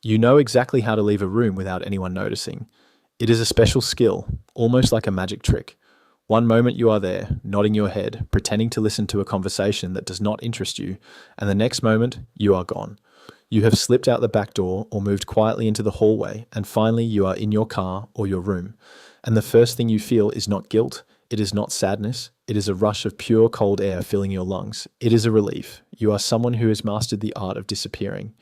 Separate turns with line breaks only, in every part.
You know exactly how to leave a room without anyone noticing. It is a special skill, almost like a magic trick. One moment you are there, nodding your head, pretending to listen to a conversation that does not interest you, and the next moment, you are gone. You have slipped out the back door or moved quietly into the hallway, and finally you are in your car or your room. And the first thing you feel is not guilt, it is not sadness, it is a rush of pure cold air filling your lungs. It is a relief. You are someone who has mastered the art of disappearing.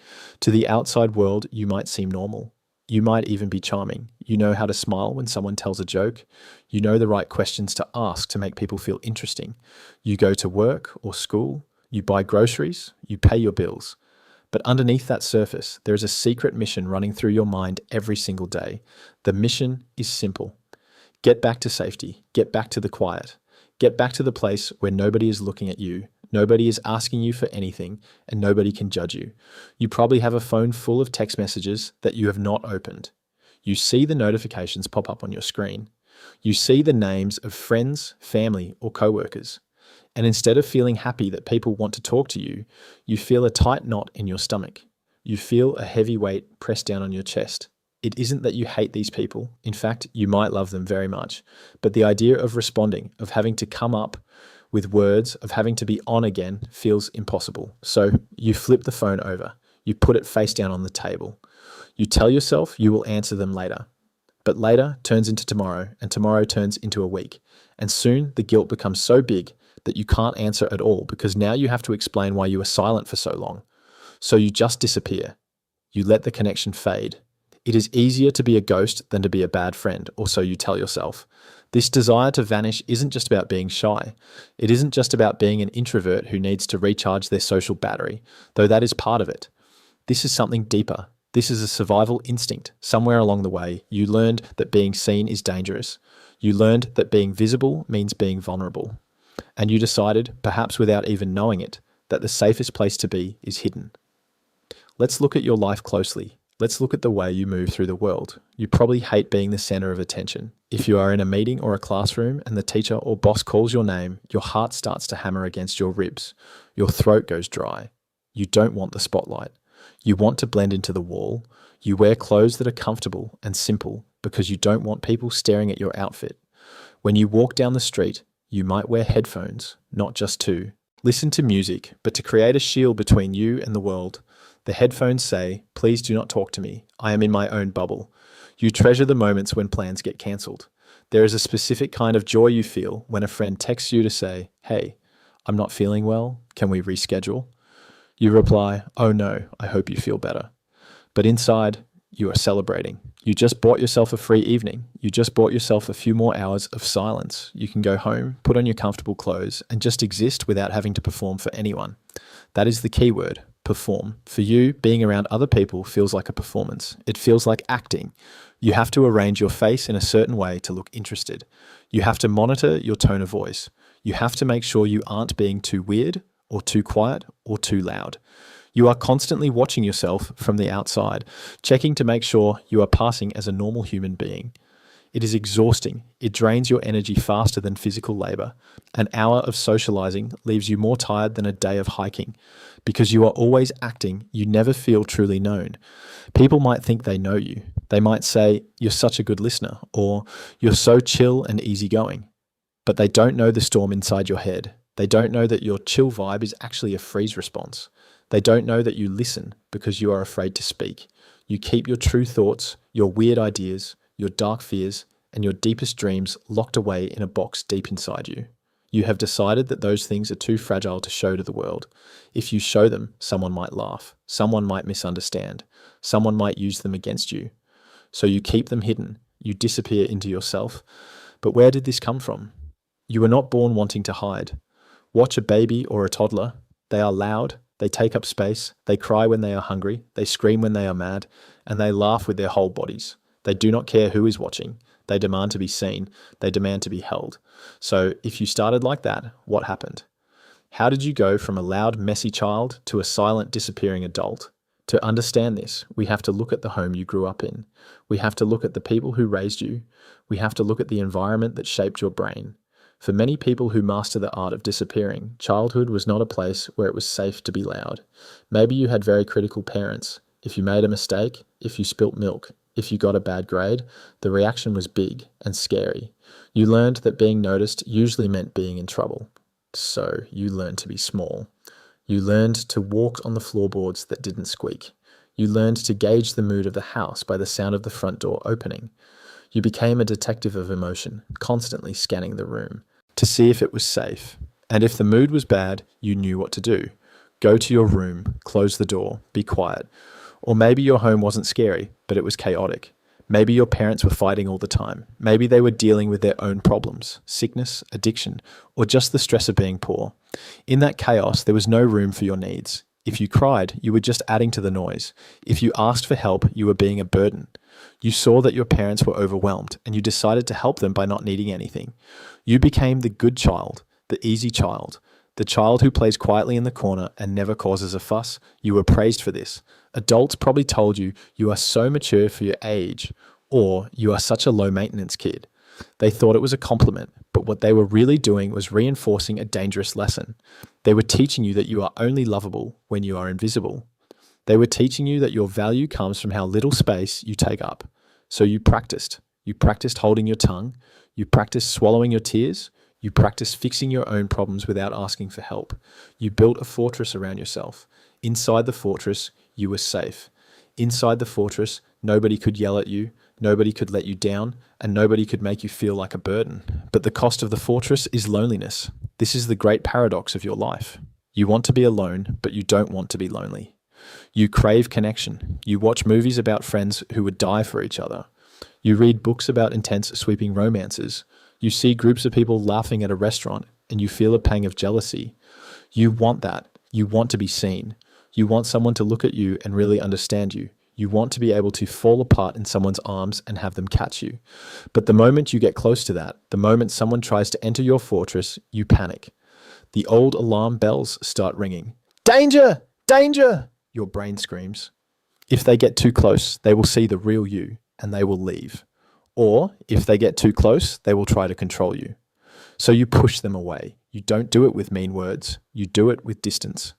To the outside world, you might seem normal. You might even be charming. You know how to smile when someone tells a joke. You know the right questions to ask to make people feel interesting. You go to work or school. You buy groceries. You pay your bills. But underneath that surface, there is a secret mission running through your mind every single day. The mission is simple. Get back to safety. Get back to the quiet. Get back to the place where nobody is looking at you, nobody is asking you for anything, and nobody can judge you. You probably have a phone full of text messages that you have not opened. You see the notifications pop up on your screen. You see the names of friends, family, or coworkers. And instead of feeling happy that people want to talk to you, you feel a tight knot in your stomach. You feel a heavy weight pressed down on your chest. It isn't that you hate these people. In fact, you might love them very much. But the idea of responding, of having to come up with words, of having to be on again, feels impossible. So you flip the phone over. You put it face down on the table. You tell yourself you will answer them later. But later turns into tomorrow, and tomorrow turns into a week. And soon the guilt becomes so big that you can't answer at all because now you have to explain why you were silent for so long. So you just disappear. You let the connection fade. It is easier to be a ghost than to be a bad friend, or so you tell yourself. This desire to vanish isn't just about being shy. It isn't just about being an introvert who needs to recharge their social battery, though that is part of it. This is something deeper. This is a survival instinct. Somewhere along the way, you learned that being seen is dangerous. You learned that being visible means being vulnerable. And you decided, perhaps without even knowing it, that the safest place to be is hidden. Let's look at your life closely. Let's look at the way you move through the world. You probably hate being the center of attention. If you are in a meeting or a classroom and the teacher or boss calls your name, your heart starts to hammer against your ribs. Your throat goes dry. You don't want the spotlight. You want to blend into the wall. You wear clothes that are comfortable and simple because you don't want people staring at your outfit. When you walk down the street, you might wear headphones, not just two. Listen to music, but to create a shield between you and the world. The headphones say, please do not talk to me. I am in my own bubble. You treasure the moments when plans get cancelled. There is a specific kind of joy you feel when a friend texts you to say, hey, I'm not feeling well. Can we reschedule? You reply, oh no, I hope you feel better. But inside, you are celebrating. You just bought yourself a free evening. You just bought yourself a few more hours of silence. You can go home, put on your comfortable clothes, and just exist without having to perform for anyone. That is the key word. Perform. For you, being around other people feels like a performance. It feels like acting. You have to arrange your face in a certain way to look interested. You have to monitor your tone of voice. You have to make sure you aren't being too weird or too quiet or too loud. You are constantly watching yourself from the outside, checking to make sure you are passing as a normal human being. It is exhausting. It drains your energy faster than physical labor. An hour of socializing leaves you more tired than a day of hiking. Because you are always acting, you never feel truly known. People might think they know you. They might say, you're such a good listener, or you're so chill and easygoing. But they don't know the storm inside your head. They don't know that your chill vibe is actually a freeze response. They don't know that you listen because you are afraid to speak. You keep your true thoughts, your weird ideas, your dark fears, and your deepest dreams locked away in a box deep inside you. You have decided that those things are too fragile to show to the world. If you show them, someone might laugh, someone might misunderstand, someone might use them against you. So you keep them hidden, you disappear into yourself. But where did this come from? You were not born wanting to hide. Watch a baby or a toddler. They are loud, they take up space, they cry when they are hungry, they scream when they are mad, and they laugh with their whole bodies. They do not care who is watching. They demand to be seen. They demand to be held. So if you started like that, what happened? How did you go from a loud, messy child to a silent, disappearing adult? To understand this, we have to look at the home you grew up in. We have to look at the people who raised you. We have to look at the environment that shaped your brain. For many people who master the art of disappearing, childhood was not a place where it was safe to be loud. Maybe you had very critical parents. If you made a mistake, if you spilt milk, if you got a bad grade, the reaction was big and scary. You learned that being noticed usually meant being in trouble. So you learned to be small. You learned to walk on the floorboards that didn't squeak. You learned to gauge the mood of the house by the sound of the front door opening. You became a detective of emotion, constantly scanning the room to see if it was safe. And if the mood was bad, you knew what to do. Go to your room, close the door, be quiet. Or maybe your home wasn't scary, but it was chaotic. Maybe your parents were fighting all the time. Maybe they were dealing with their own problems, sickness, addiction, or just the stress of being poor. In that chaos, there was no room for your needs. If you cried, you were just adding to the noise. If you asked for help, you were being a burden. You saw that your parents were overwhelmed, and you decided to help them by not needing anything. You became the good child, the easy child, the child who plays quietly in the corner and never causes a fuss. You were praised for this. Adults probably told you, you are so mature for your age, or you are such a low-maintenance kid. They thought it was a compliment, but what they were really doing was reinforcing a dangerous lesson. They were teaching you that you are only lovable when you are invisible. They were teaching you that your value comes from how little space you take up. So you practiced. You practiced holding your tongue. You practiced swallowing your tears. You practiced fixing your own problems without asking for help. You built a fortress around yourself. Inside the fortress, you were safe. Inside the fortress, nobody could yell at you, nobody could let you down, and nobody could make you feel like a burden. But the cost of the fortress is loneliness. This is the great paradox of your life. You want to be alone, but you don't want to be lonely. You crave connection. You watch movies about friends who would die for each other. You read books about intense, sweeping romances. You see groups of people laughing at a restaurant, and you feel a pang of jealousy. You want that. You want to be seen. You want someone to look at you and really understand you. You want to be able to fall apart in someone's arms and have them catch you. But the moment you get close to that, the moment someone tries to enter your fortress, you panic. The old alarm bells start ringing. Danger! Danger! Your brain screams. If they get too close, they will see the real you and they will leave. Or if they get too close, they will try to control you. So you push them away. You don't do it with mean words. You do it with distance.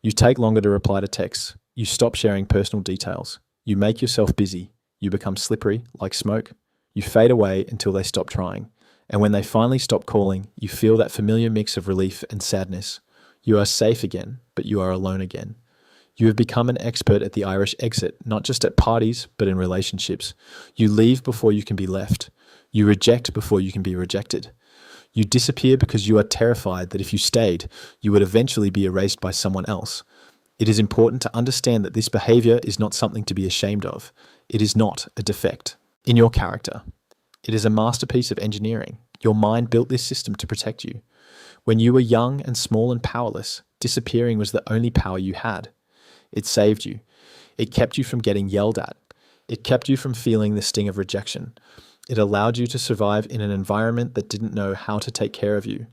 You take longer to reply to texts. You stop sharing personal details. You make yourself busy. You become slippery, like smoke. You fade away until they stop trying. And when they finally stop calling, you feel that familiar mix of relief and sadness. You are safe again, but you are alone again. You have become an expert at the Irish exit, not just at parties, but in relationships. You leave before you can be left. You reject before you can be rejected. You disappear because you are terrified that if you stayed, you would eventually be erased by someone else. It is important to understand that this behavior is not something to be ashamed of. It is not a defect in your character. It is a masterpiece of engineering. Your mind built this system to protect you. When you were young and small and powerless, disappearing was the only power you had. It saved you. It kept you from getting yelled at. It kept you from feeling the sting of rejection. It allowed you to survive in an environment that didn't know how to take care of you.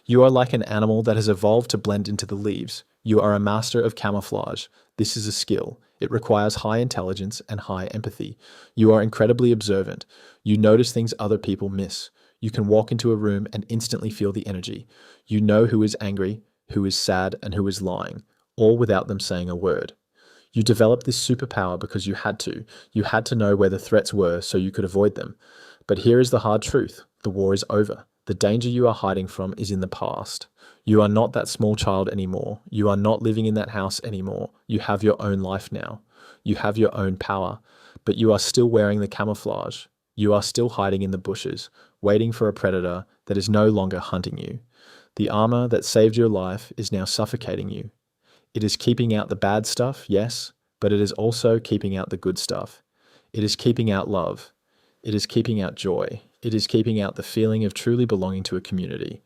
You are like an animal that has evolved to blend into the leaves. You are a master of camouflage. This is a skill. It requires high intelligence and high empathy. You are incredibly observant. You notice things other people miss. You can walk into a room and instantly feel the energy. You know who is angry, who is sad, and who is lying, all without them saying a word. You developed this superpower because you had to. You had to know where the threats were so you could avoid them. But here is the hard truth. The war is over. The danger you are hiding from is in the past. You are not that small child anymore. You are not living in that house anymore. You have your own life now. You have your own power. But you are still wearing the camouflage. You are still hiding in the bushes, waiting for a predator that is no longer hunting you. The armor that saved your life is now suffocating you. It is keeping out the bad stuff, yes, but it is also keeping out the good stuff. It is keeping out love. It is keeping out joy. It is keeping out the feeling of truly belonging to a community.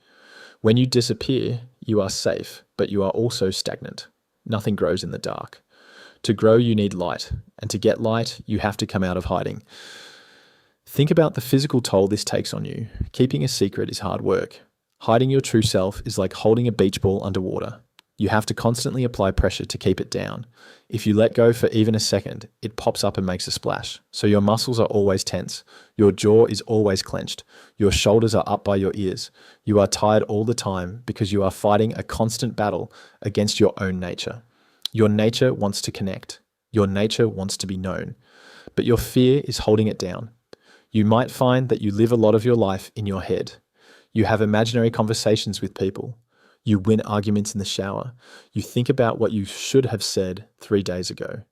When you disappear, you are safe, but you are also stagnant. Nothing grows in the dark. To grow, you need light, and to get light, you have to come out of hiding. Think about the physical toll this takes on you. Keeping a secret is hard work. Hiding your true self is like holding a beach ball underwater. You have to constantly apply pressure to keep it down. If you let go for even a second, it pops up and makes a splash. So your muscles are always tense. Your jaw is always clenched. Your shoulders are up by your ears. You are tired all the time because you are fighting a constant battle against your own nature. Your nature wants to connect. Your nature wants to be known, but your fear is holding it down. You might find that you live a lot of your life in your head. You have imaginary conversations with people. You win arguments in the shower. You think about what you should have said 3 days ago.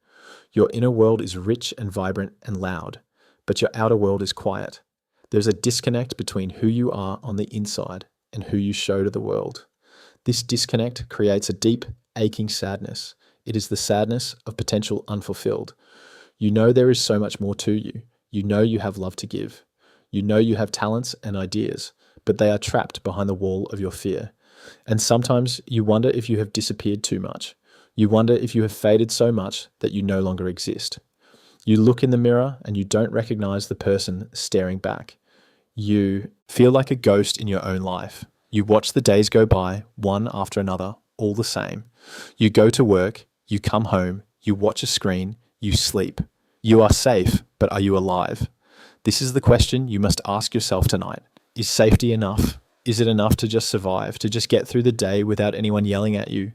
Your inner world is rich and vibrant and loud, but your outer world is quiet. There's a disconnect between who you are on the inside and who you show to the world. This disconnect creates a deep, aching sadness. It is the sadness of potential unfulfilled. You know there is so much more to you. You know you have love to give. You know you have talents and ideas, but they are trapped behind the wall of your fear. And sometimes you wonder if you have disappeared too much. You wonder if you have faded so much that you no longer exist. You look in the mirror and you don't recognize the person staring back. You feel like a ghost in your own life. You watch the days go by, one after another, all the same. You go to work, you come home, you watch a screen, you sleep. You are safe, but are you alive? This is the question you must ask yourself tonight. Is safety enough? Is it enough to just survive, to just get through the day without anyone yelling at you?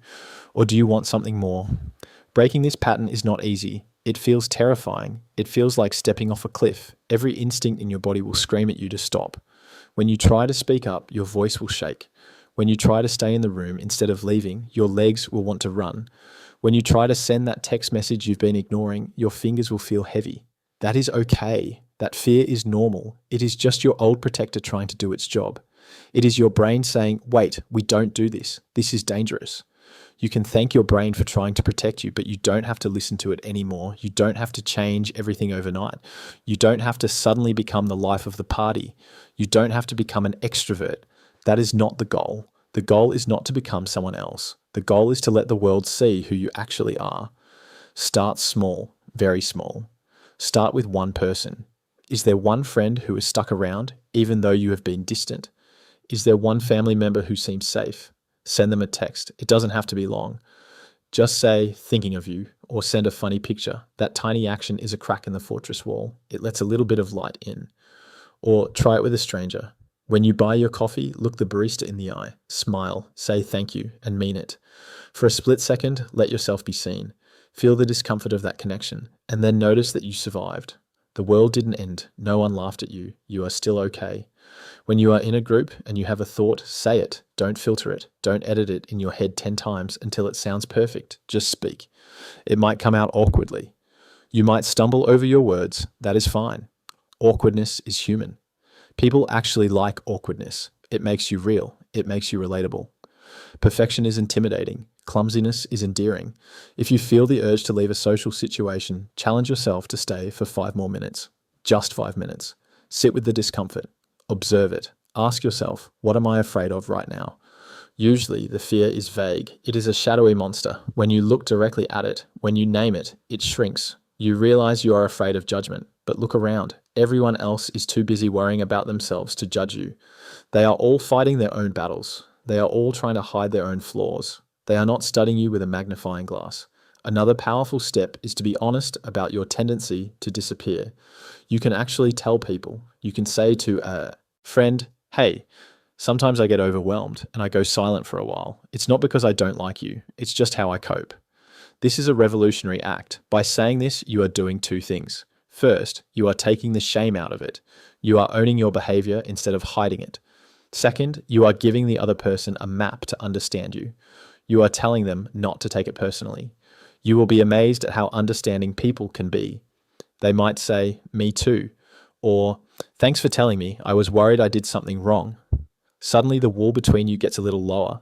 Or do you want something more? Breaking this pattern is not easy. It feels terrifying. It feels like stepping off a cliff. Every instinct in your body will scream at you to stop. When you try to speak up, your voice will shake. When you try to stay in the room instead of leaving, your legs will want to run. When you try to send that text message you've been ignoring, your fingers will feel heavy. That is okay. That fear is normal. It is just your old protector trying to do its job. It is your brain saying, wait, we don't do this. This is dangerous. You can thank your brain for trying to protect you, but you don't have to listen to it anymore. You don't have to change everything overnight. You don't have to suddenly become the life of the party. You don't have to become an extrovert. That is not the goal. The goal is not to become someone else. The goal is to let the world see who you actually are. Start small, very small. Start with one person. Is there one friend who is stuck around, even though you have been distant? Is there one family member who seems safe? Send them a text. It doesn't have to be long. Just say, thinking of you, or send a funny picture. That tiny action is a crack in the fortress wall. It lets a little bit of light in. Or try it with a stranger. When you buy your coffee, look the barista in the eye, smile, say thank you, and mean it. For a split second, let yourself be seen. Feel the discomfort of that connection, and then notice that you survived. The world didn't end. No one laughed at you. You are still okay. When you are in a group and you have a thought, say it. Don't filter it. Don't edit it in your head 10 times until it sounds perfect. Just speak. It might come out awkwardly. You might stumble over your words. That is fine. Awkwardness is human. People actually like awkwardness. It makes you real. It makes you relatable. Perfection is intimidating. Clumsiness is endearing. If you feel the urge to leave a social situation, challenge yourself to stay for 5 more minutes. Just 5 minutes. Sit with the discomfort. Observe it. Ask yourself, what am I afraid of right now? Usually the fear is vague. It is a shadowy monster. When you look directly at it, when you name it, it shrinks. You realize you are afraid of judgment, but look around. Everyone else is too busy worrying about themselves to judge you. They are all fighting their own battles. They are all trying to hide their own flaws. They are not studying you with a magnifying glass. Another powerful step is to be honest about your tendency to disappear. You can actually tell people. You can say to a friend, hey, sometimes I get overwhelmed and I go silent for a while. It's not because I don't like you. It's just how I cope. This is a revolutionary act. By saying this, you are doing 2 things. First, you are taking the shame out of it. You are owning your behavior instead of hiding it. Second, you are giving the other person a map to understand you. You are telling them not to take it personally. You will be amazed at how understanding people can be. They might say, me too, or thanks for telling me, I was worried I did something wrong. Suddenly the wall between you gets a little lower.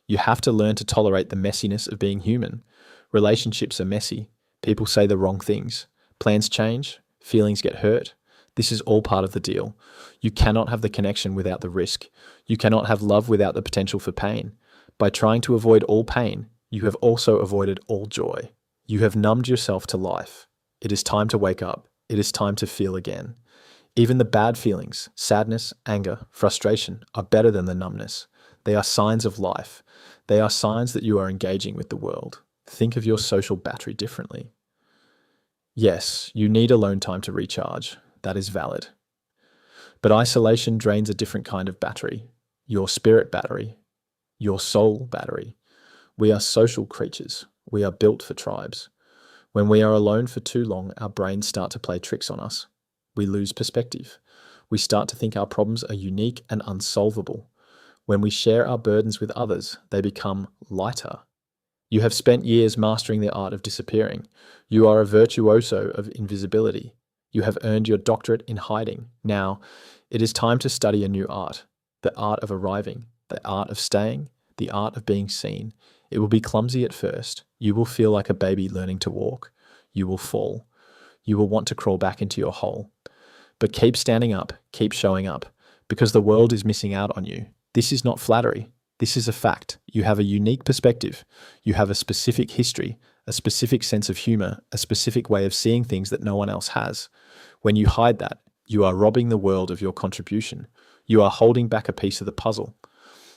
You have to learn to tolerate the messiness of being human. Relationships are messy. People say the wrong things. Plans change. Feelings get hurt. This is all part of the deal. You cannot have the connection without the risk. You cannot have love without the potential for pain. By trying to avoid all pain, you have also avoided all joy. You have numbed yourself to life. It is time to wake up. It is time to feel again. Even the bad feelings, sadness, anger, frustration, are better than the numbness. They are signs of life. They are signs that you are engaging with the world. Think of your social battery differently. Yes, you need alone time to recharge. That is valid. But isolation drains a different kind of battery. Your spirit battery. Your soul battery. We are social creatures. We are built for tribes. When we are alone for too long, our brains start to play tricks on us. We lose perspective. We start to think our problems are unique and unsolvable. When we share our burdens with others, they become lighter. You have spent years mastering the art of disappearing. You are a virtuoso of invisibility. You have earned your doctorate in hiding. Now, it is time to study a new art, the art of arriving, the art of staying, the art of being seen. It will be clumsy at first. You will feel like a baby learning to walk. You will fall. You will want to crawl back into your hole. But keep standing up, keep showing up, because the world is missing out on you. This is not flattery. This is a fact. You have a unique perspective. You have a specific history, a specific sense of humor, a specific way of seeing things that no one else has. When you hide that, you are robbing the world of your contribution. You are holding back a piece of the puzzle.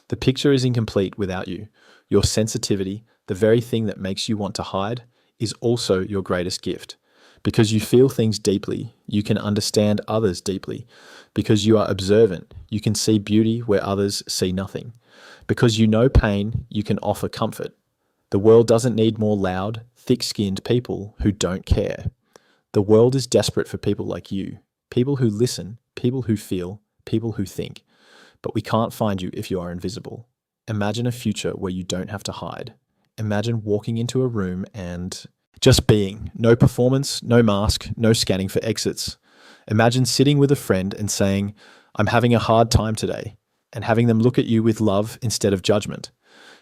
The picture is incomplete without you. Your sensitivity, the very thing that makes you want to hide, is also your greatest gift. Because you feel things deeply, you can understand others deeply. Because you are observant, you can see beauty where others see nothing. Because you know pain, you can offer comfort. The world doesn't need more loud, thick-skinned people who don't care. The world is desperate for people like you, people who listen, people who feel, people who think. But we can't find you if you are invisible. Imagine a future where you don't have to hide. Imagine walking into a room and just being. No performance, no mask, no scanning for exits. Imagine sitting with a friend and saying, "I'm having a hard time today," and having them look at you with love instead of judgment.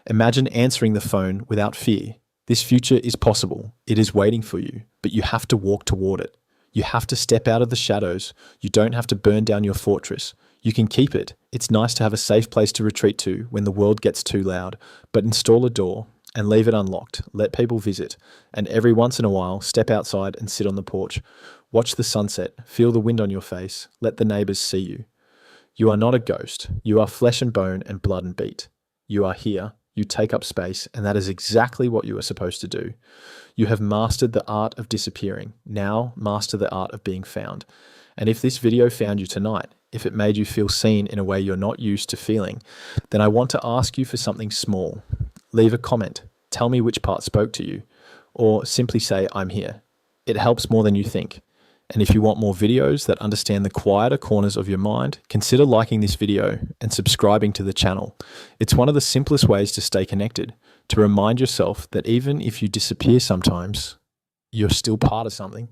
Imagine answering the phone without fear. This future is possible. It is waiting for you, but you have to walk toward it. You have to step out of the shadows. You don't have to burn down your fortress. You can keep it. It's nice to have a safe place to retreat to when the world gets too loud, but install a door and leave it unlocked. Let people visit, and every once in a while, step outside and sit on the porch. Watch the sunset, feel the wind on your face, let the neighbors see you. You are not a ghost. You are flesh and bone and blood and beat. You are here. You take up space, and that is exactly what you are supposed to do. You have mastered the art of disappearing. Now master the art of being found. And if this video found you tonight, if it made you feel seen in a way you're not used to feeling, then I want to ask you for something small. Leave a comment. Tell me which part spoke to you, or simply say, "I'm here." It helps more than you think. And if you want more videos that understand the quieter corners of your mind, consider liking this video and subscribing to the channel. It's one of the simplest ways to stay connected, to remind yourself that even if you disappear sometimes, you're still part of something.